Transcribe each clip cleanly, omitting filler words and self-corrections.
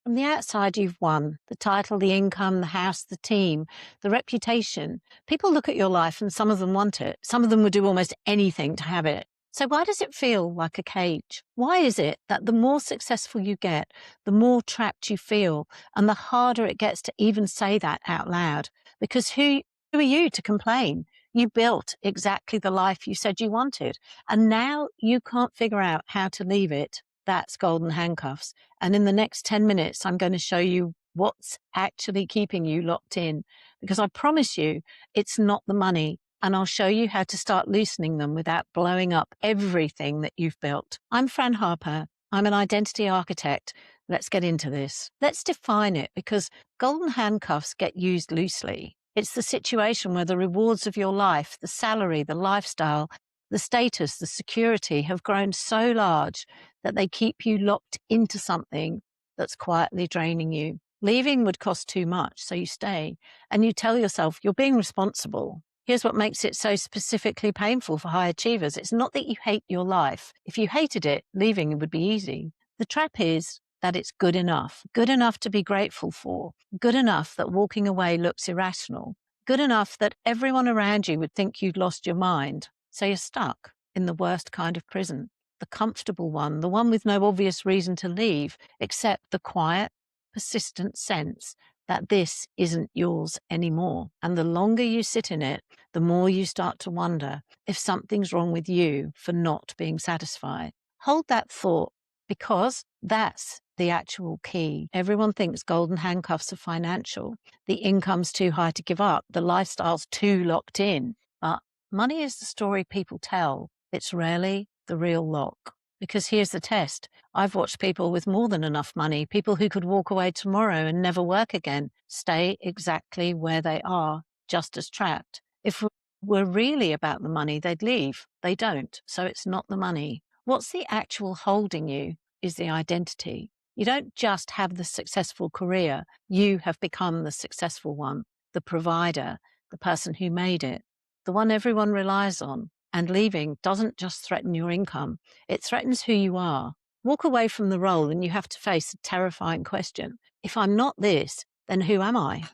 From the outside, you've won the title, the income, the house, the team, the reputation. People look at your life and some of them want it. Some of them would do almost anything to have it. So why does it feel like a cage? Why is it that the more successful you get, the more trapped you feel and the harder it gets to even say that out loud? Because who are you to complain? You built exactly the life you said you wanted, and now you can't figure out how to leave it. That's golden handcuffs. And in the next 10 minutes, I'm going to show you what's actually keeping you locked in, because I promise you it's not the money. And I'll show you how to start loosening them without blowing up everything that you've built. I'm Fran Harper. I'm an identity architect. Let's get into this. Let's define it, because golden handcuffs get used loosely. It's the situation where the rewards of your life, the salary, the lifestyle, the status, the security have grown so large that they keep you locked into something that's quietly draining you. Leaving would cost too much, so you stay. And you tell yourself you're being responsible. Here's what makes it so specifically painful for high achievers. It's not that you hate your life. If you hated it, leaving would be easy. The trap is that it's good enough to be grateful for, good enough that walking away looks irrational, good enough that everyone around you would think you'd lost your mind. So you're stuck in the worst kind of prison, the comfortable one, the one with no obvious reason to leave, except the quiet, persistent sense that this isn't yours anymore. And the longer you sit in it, the more you start to wonder if something's wrong with you for not being satisfied. Hold that thought, because that's the actual key. Everyone thinks golden handcuffs are financial. The income's too high to give up. The lifestyle's too locked in. But money is the story people tell. It's rarely the real lock. Because here's the test. I've watched people with more than enough money, people who could walk away tomorrow and never work again, stay exactly where they are, just as trapped. If it were really about the money, they'd leave. They don't. So it's not the money. What's the actual holding you is the identity. You don't just have the successful career. You have become the successful one, the provider, the person who made it, the one everyone relies on. And leaving doesn't just threaten your income, it threatens who you are. Walk away from the role and you have to face a terrifying question. If I'm not this, then who am I?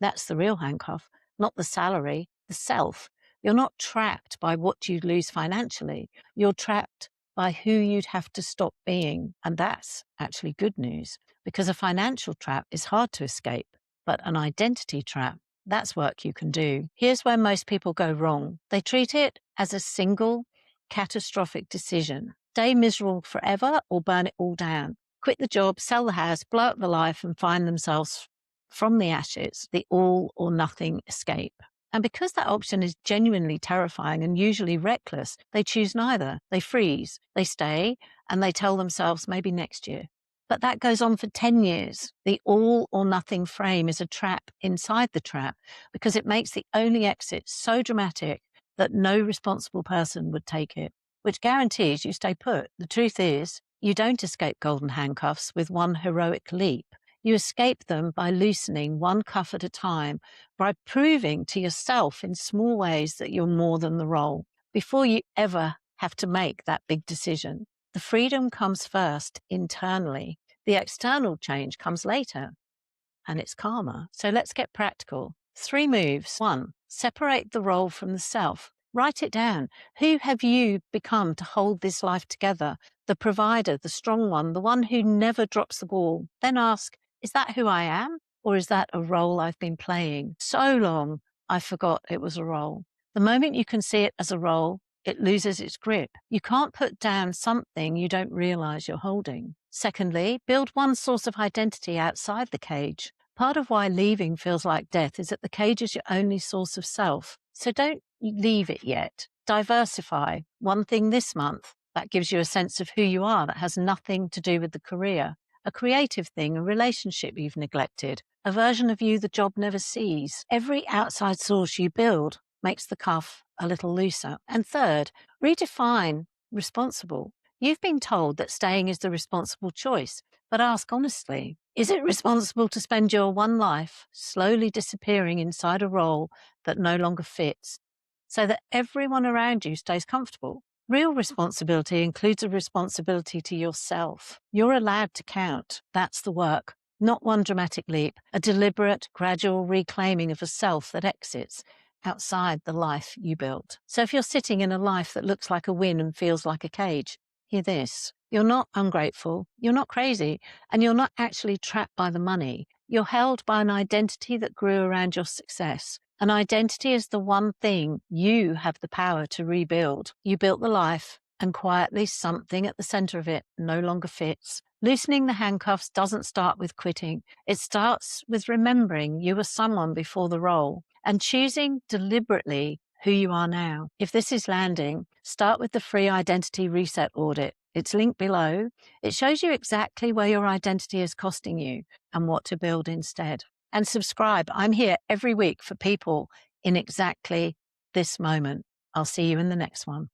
That's the real handcuff, not the salary, the self. You're not trapped by what you lose financially. You're trapped by who you'd have to stop being. And that's actually good news, because a financial trap is hard to escape, but an identity trap, that's work you can do. Here's where most people go wrong. They treat it as a single catastrophic decision. Stay miserable forever or burn it all down. Quit the job, sell the house, blow up the life, and find themselves from the ashes, the all or nothing escape. And because that option is genuinely terrifying and usually reckless, they choose neither. They freeze, they stay, and they tell themselves maybe next year. But that goes on for 10 years. The all or nothing frame is a trap inside the trap, because it makes the only exit so dramatic that no responsible person would take it, which guarantees you stay put. The truth is, you don't escape golden handcuffs with one heroic leap. You escape them by loosening one cuff at a time, by proving to yourself in small ways that you're more than the role, before you ever have to make that big decision. The freedom comes first internally. The external change comes later, and it's calmer. So let's get practical. 3 moves. 1, separate the role from the self. Write it down. Who have you become to hold this life together? The provider, the strong one, the one who never drops the ball. Then ask, is that who I am? Or is that a role I've been playing so long I forgot it was a role? The moment you can see it as a role, it loses its grip. You can't put down something you don't realize you're holding. Secondly, build one source of identity outside the cage. Part of why leaving feels like death is that the cage is your only source of self. So don't leave it yet. Diversify. One thing this month. That gives you a sense of who you are that has nothing to do with the career. A creative thing, a relationship you've neglected, a version of you the job never sees. Every outside source you build makes the cuff a little looser. And third, redefine responsible. You've been told that staying is the responsible choice, but ask honestly, is it responsible to spend your one life slowly disappearing inside a role that no longer fits, so that everyone around you stays comfortable? Real responsibility includes a responsibility to yourself. You're allowed to count. That's the work, Not one dramatic leap, a deliberate, gradual reclaiming of a self that exits outside the life you built. So if you're sitting in a life that looks like a win and feels like a cage, hear this. You're not ungrateful, you're not crazy, and you're not actually trapped by the money. You're held by an identity that grew around your success. An identity is the one thing you have the power to rebuild. You built the life, and quietly something at the center of it no longer fits. Loosening the handcuffs doesn't start with quitting. It starts with remembering you were someone before the role and choosing deliberately who you are now. If this is landing, start with the free identity reset audit. It's linked below. It shows you exactly where your identity is costing you and what to build instead. And subscribe. I'm here every week for people in exactly this moment. I'll see you in the next one.